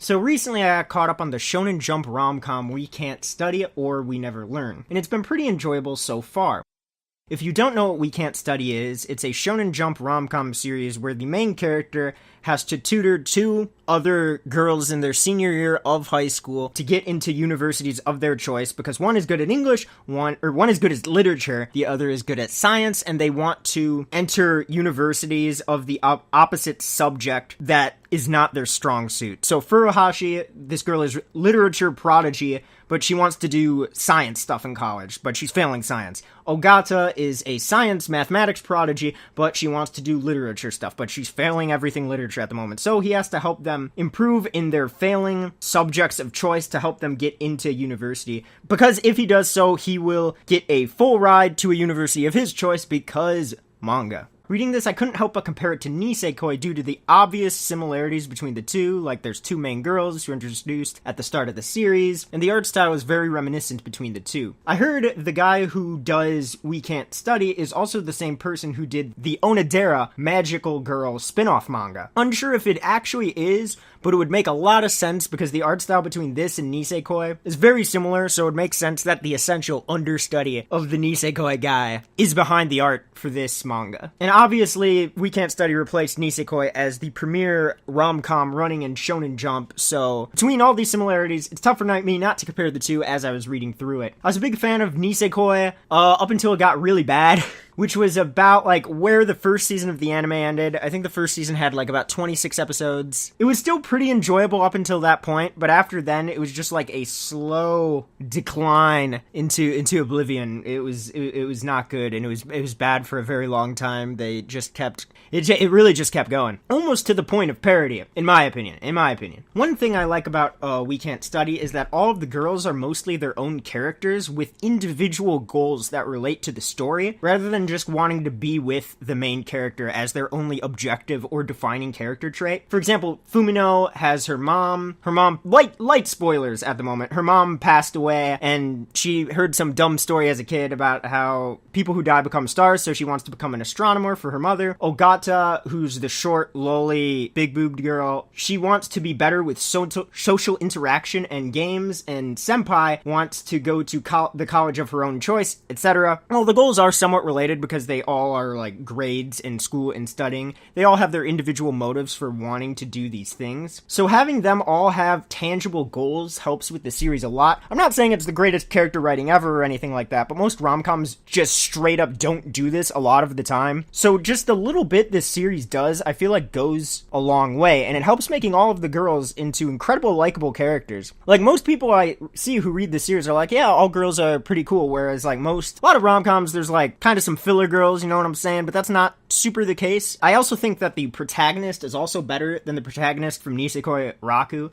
So recently I got caught up on the Shonen Jump rom-com We Can't Study or We Never Learn, and it's been pretty enjoyable so far. If you don't know what We Can't Study is, it's a Shonen Jump rom-com series where the main character has to tutor two other girls in their senior year of high school to get into universities of their choice, because one is good at English, one is good at literature, the other is good at science, and they want to enter universities of the opposite subject that is not their strong suit. So Furuhashi, this girl is literature prodigy, but she wants to do science stuff in college, but she's failing science. Ogata is a science mathematics prodigy, but she wants to do literature stuff, but she's failing everything literature at the moment. So he has to help them improve in their failing subjects of choice to help them get into university, because if he does so, he will get a full ride to a university of his choice because manga. Reading this, I couldn't help but compare it to Nisekoi due to the obvious similarities between the two, like there's two main girls who are introduced at the start of the series, and the art style is very reminiscent between the two. I heard the guy who does We Can't Study is also the same person who did the Onodera Magical Girl spin-off manga. Unsure if it actually is, but it would make a lot of sense because the art style between this and Nisekoi is very similar, so it would make sense that the essential understudy of the Nisekoi guy is behind the art for this manga. And obviously, We Can't Study replaced Nisekoi as the premier rom-com running in Shonen Jump, so between all these similarities, it's tough for me not to compare the two as I was reading through it. I was a big fan of Nisekoi up until it got really bad. Which was about, like, where the first season of the anime ended. I think the first season had, like, about 26 episodes. It was still pretty enjoyable up until that point, but after then, it was just, like, a slow decline into oblivion. It was not good, and it was bad for a very long time. They just kept... It really just kept going. Almost to the point of parody, in my opinion. One thing I like about We Can't Study is that all of the girls are mostly their own characters with individual goals that relate to the story, rather than just wanting to be with the main character as their only objective or defining character trait. For example, Fumino has her mom, light spoilers at the moment, her mom passed away, and she heard some dumb story as a kid about how people who die become stars, so she wants to become an astronomer for her mother. Ogata, who's the short, lolly, big-boobed girl, she wants to be better with social interaction and games, and Senpai wants to go to the college of her own choice, etc. Well, the goals are somewhat related because they all are like grades in school and studying. They all have their individual motives for wanting to do these things. So having them all have tangible goals helps with the series a lot. I'm not saying it's the greatest character writing ever or anything like that, but most rom-coms just straight up don't do this a lot of the time. So just the little bit this series does, I feel like goes a long way, and it helps making all of the girls into incredible likable characters. Like most people I see who read the series are like, yeah, all girls are pretty cool, whereas like a lot of rom-coms, there's like kind of some filler girls, you know what I'm saying? But that's not super the case. I also think that the protagonist is also better than the protagonist from Nisekoi, Raku.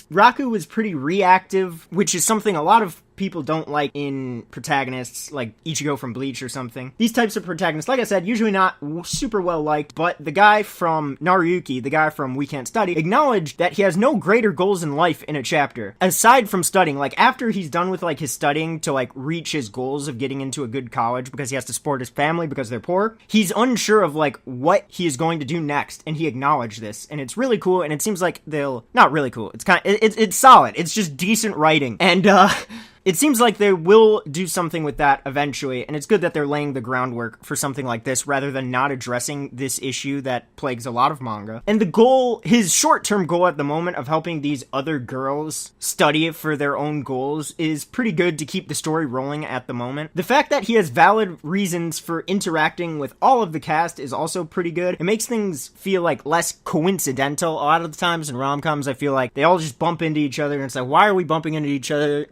Raku was pretty reactive, which is something a lot of people don't like in protagonists, like Ichigo from Bleach or something. These types of protagonists, like I said, usually not super well liked, but the guy from Naruyuki, the guy from We Can't Study, acknowledged that he has no greater goals in life in a chapter, aside from studying. Like, after he's done with, like, his studying to, like, reach his goals of getting into a good college because he has to support his family because they're poor, he's unsure of, like, what he is going to do next, and he acknowledged this, and it's really cool, and it seems like not really cool, it's solid, it's just decent writing, and, it seems like they will do something with that eventually, and it's good that they're laying the groundwork for something like this rather than not addressing this issue that plagues a lot of manga. And his short-term goal at the moment of helping these other girls study for their own goals is pretty good to keep the story rolling at the moment. The fact that he has valid reasons for interacting with all of the cast is also pretty good. It makes things feel like less coincidental. A lot of the times in rom-coms, I feel like they all just bump into each other, and it's like, why are we bumping into each other?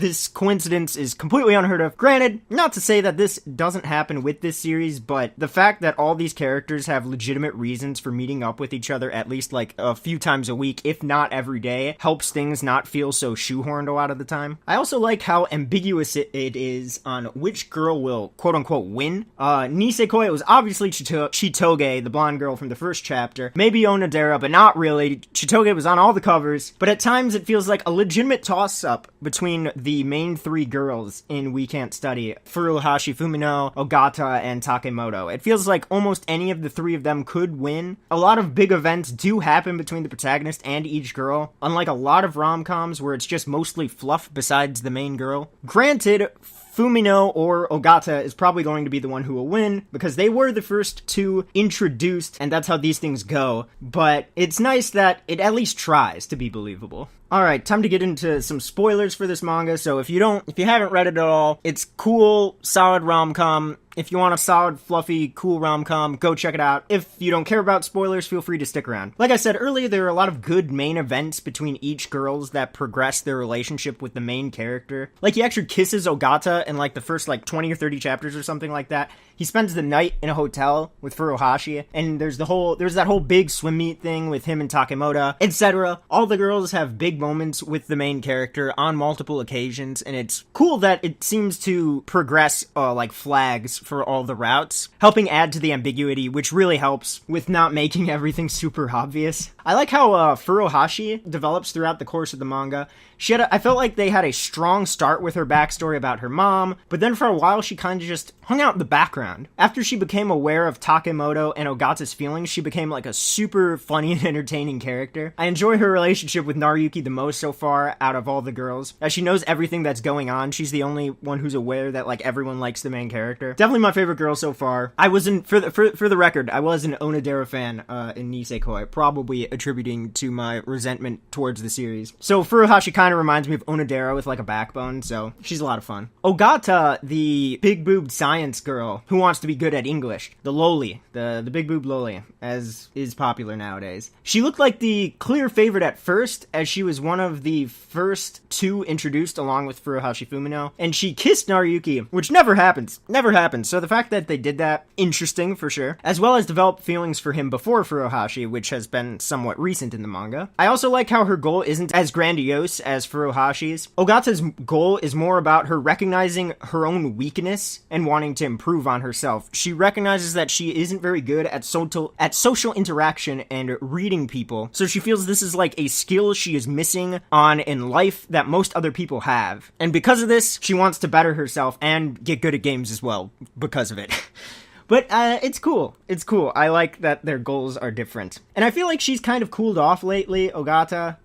This coincidence is completely unheard of. Granted, not to say that this doesn't happen with this series, but the fact that all these characters have legitimate reasons for meeting up with each other at least like a few times a week, if not every day, helps things not feel so shoehorned a lot of the time. I also like how ambiguous it is on which girl will quote-unquote win. Nisekoi was obviously Chitoge, the blonde girl from the first chapter. Maybe Onodera, but not really. Chitoge was on all the covers, but at times it feels like a legitimate toss-up between the the main three girls in We Can't Study, Furuhashi, Fumino, Ogata, and Takemoto. It feels like almost any of the three of them could win. A lot of big events do happen between the protagonist and each girl, unlike a lot of rom-coms where it's just mostly fluff besides the main girl. Granted, Fumino or Ogata is probably going to be the one who will win, because they were the first two introduced, and that's how these things go, but it's nice that it at least tries to be believable. Alright, time to get into some spoilers for this manga. So if you haven't read it at all, it's cool, solid rom-com. If you want a solid, fluffy, cool rom-com, go check it out. If you don't care about spoilers, feel free to stick around. Like I said earlier, there are a lot of good main events between each girls that progress their relationship with the main character. Like, he actually kisses Ogata in, like, the first, 20 or 30 chapters or something like that. He spends the night in a hotel with Furuhashi, and there's that whole big swim meet thing with him and Takemoto, etc. All the girls have big moments with the main character on multiple occasions, and it's cool that it seems to progress, flags for all the routes, helping add to the ambiguity, which really helps with not making everything super obvious. I like how Furuhashi develops throughout the course of the manga. I felt like they had a strong start with her backstory about her mom, but then for a while she kind of just hung out in the background. After she became aware of Takemoto and Ogata's feelings, she became like a super funny and entertaining character. I enjoy her relationship with Naruyuki the most so far out of all the girls. As she knows everything that's going on, she's the only one who's aware that everyone likes the main character. Definitely my favorite girl so far. For the record, I was an Onodera fan in Nisekoi, probably attributing to my resentment towards the series. So Furuhashi kind of reminds me of Onodera with a backbone, so she's a lot of fun. Ogata, the big-boobed science girl who wants to be good at English, the loli, the big-boob loli, as is popular nowadays. She looked like the clear favorite at first, as she was one of the first two introduced along with Furuhashi Fumino, and she kissed Naruyuki, which never happens. So the fact that they did that, interesting for sure, as well as develop feelings for him before Furuhashi, which has been somewhat recent in the manga. I also like how her goal isn't as grandiose as Furuhashi's. Ogata's goal is more about her recognizing her own weakness and wanting to improve on herself. She recognizes that she isn't very good at social interaction and reading people, so she feels this is a skill she is missing on in life that most other people have. And because of this, she wants to better herself and get good at games as well because of it. But it's cool. It's cool. I like that their goals are different. And I feel like she's kind of cooled off lately, Ogata.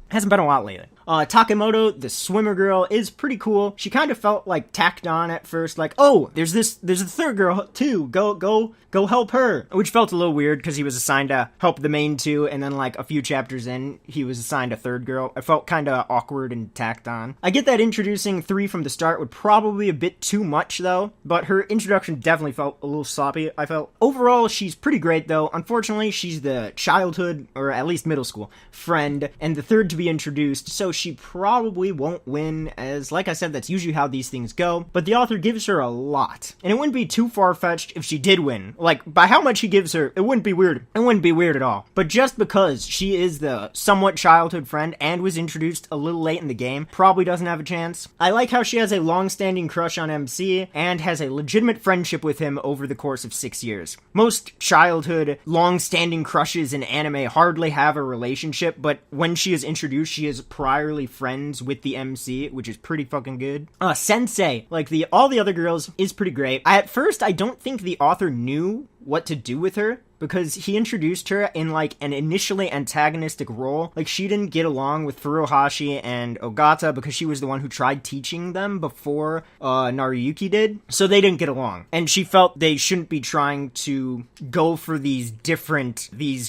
Hasn't been a lot lately. Takemoto, the swimmer girl, is pretty cool. She kind of felt tacked on at first, oh, there's a third girl too. Go help her. Which felt a little weird because he was assigned to help the main two, and then a few chapters in, he was assigned a third girl. I felt kind of awkward and tacked on. I get that introducing three from the start would probably be a bit too much though, but her introduction definitely felt a little sloppy, I felt. Overall, she's pretty great though. Unfortunately, she's the childhood, or at least middle school, friend, and the third to be introduced, so she probably won't win, as like I said, that's usually how these things go, but the author gives her a lot, and it wouldn't be too far-fetched if she did win. By how much he gives her, it wouldn't be weird. It wouldn't be weird at all. But just because she is the somewhat childhood friend and was introduced a little late in the game, probably doesn't have a chance. I like how she has a long-standing crush on MC, and has a legitimate friendship with him over the course of 6 years. Most childhood, long-standing crushes in anime hardly have a relationship, but when she is introduced, she is priorly friends with the MC, which is pretty fucking good. Sensei, all the other girls, is pretty great. At first, I don't think the author knew what to do with her, because he introduced her in an initially antagonistic role. She didn't get along with Furuhashi and Ogata because she was the one who tried teaching them before Naruyuki did, so they didn't get along. And she felt they shouldn't be trying to go for these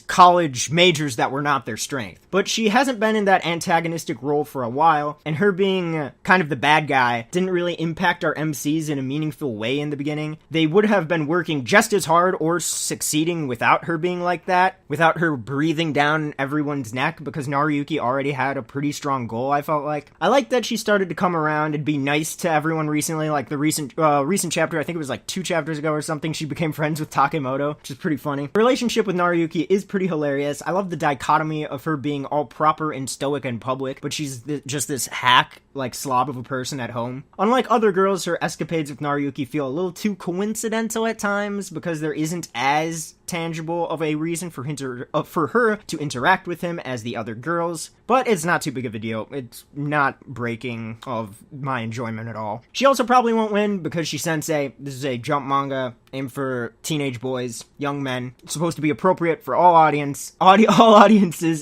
college majors that were not their strength. But she hasn't been in that antagonistic role for a while, and her being kind of the bad guy didn't really impact our MCs in a meaningful way in the beginning. They would have been working just as hard or succeeding without her being like that, without her breathing down everyone's neck, because Naruyuki already had a pretty strong goal, I felt like. I like that she started to come around and be nice to everyone recently, the recent chapter, I think it was 2 chapters ago or something, she became friends with Takemoto, which is pretty funny. Her relationship with Naruyuki is pretty hilarious. I love the dichotomy of her being all proper and stoic in public, but she's just this hack, slob of a person at home. Unlike other girls, her escapades with Naruyuki feel a little too coincidental at times, because there isn't as tangible of a reason for her to interact with him as the other girls, but it's not too big of a deal. It's not breaking of my enjoyment at all. She also probably won't win because she's sensei. This is a jump manga aimed for teenage boys, young men. It's supposed to be appropriate for all audiences,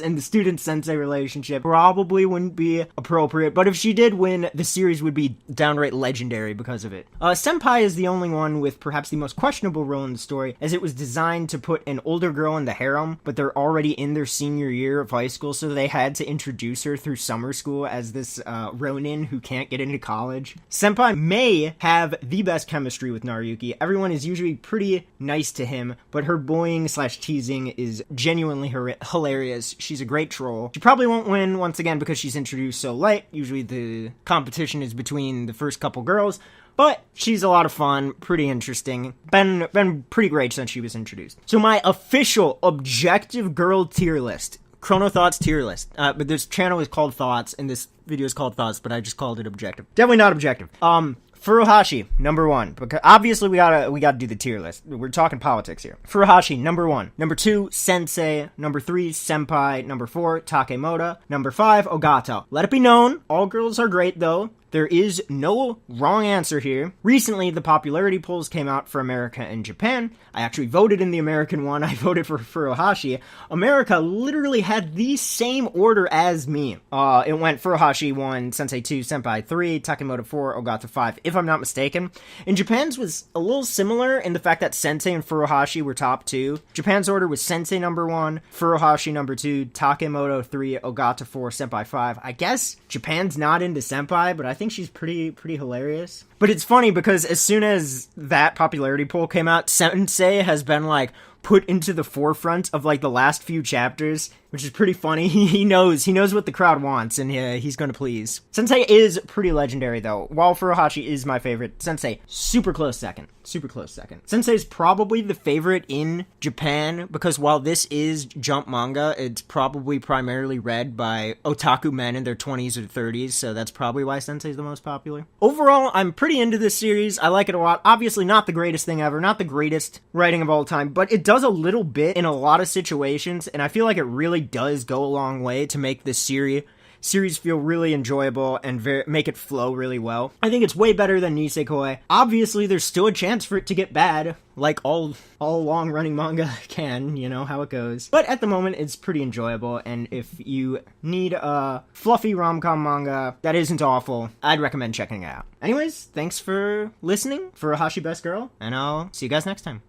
and the student-sensei relationship probably wouldn't be appropriate, but if she did win, the series would be downright legendary because of it. Senpai is the only one with perhaps the most questionable role in the story, as it was designed to put an older girl in the harem, but they're already in their senior year of high school, so they had to introduce her through summer school as this ronin who can't get into college. Senpai may have the best chemistry with Naruyuki. Everyone is usually pretty nice to him, but her bullying/teasing is genuinely hilarious. She's a great troll. She probably won't win once again because she's introduced so late. Usually the competition is between the first couple girls, but she's a lot of fun, pretty interesting, been pretty great since she was introduced. So my official objective girl tier list, ChronoThoughts tier list, but this channel is called Thoughts, and this video is called Thoughts, but I just called it objective. Definitely not objective. Furuhashi, number 1, because obviously we gotta do the tier list. We're talking politics here. Furuhashi, number 1. Number 2, Sensei. Number 3, Senpai. Number 4, Takemoto. Number 5, Ogata. Let it be known, all girls are great though. There is no wrong answer here. Recently, the popularity polls came out for America and Japan. I actually voted in the American one. I voted for Furuhashi. America literally had the same order as me. It went Furuhashi 1, Sensei 2, Senpai 3, Takemoto 4, Ogata 5, if I'm not mistaken. And Japan's was a little similar in the fact that Sensei and Furuhashi were top 2. Japan's order was Sensei number 1, Furuhashi number 2, Takemoto 3, Ogata 4, Senpai 5. I guess Japan's not into Senpai, but I think she's pretty hilarious. But it's funny because as soon as that popularity poll came out, Sensei has been like put into the forefront of like the last few chapters, which is pretty funny. He knows what the crowd wants, and he's gonna please. Sensei is pretty legendary though. While Furuhashi is my favorite, Sensei super close second. Sensei is probably the favorite in Japan because while this is jump manga, it's probably primarily read by otaku men in their 20s or 30s, so that's probably why Sensei is the most popular. Overall, I'm pretty into this series. I like it a lot. Obviously not the greatest thing ever, not the greatest writing of all time, but it does a little bit in a lot of situations, and I feel like it really does go a long way to make this series feel really enjoyable and make it flow really well. I think it's way better than Nisekoi. Obviously, there's still a chance for it to get bad, like all long-running manga can, you know how it goes. But at the moment, it's pretty enjoyable, and if you need a fluffy rom-com manga that isn't awful, I'd recommend checking it out. Anyways, thanks for listening, Furuhashi Best Girl, and I'll see you guys next time.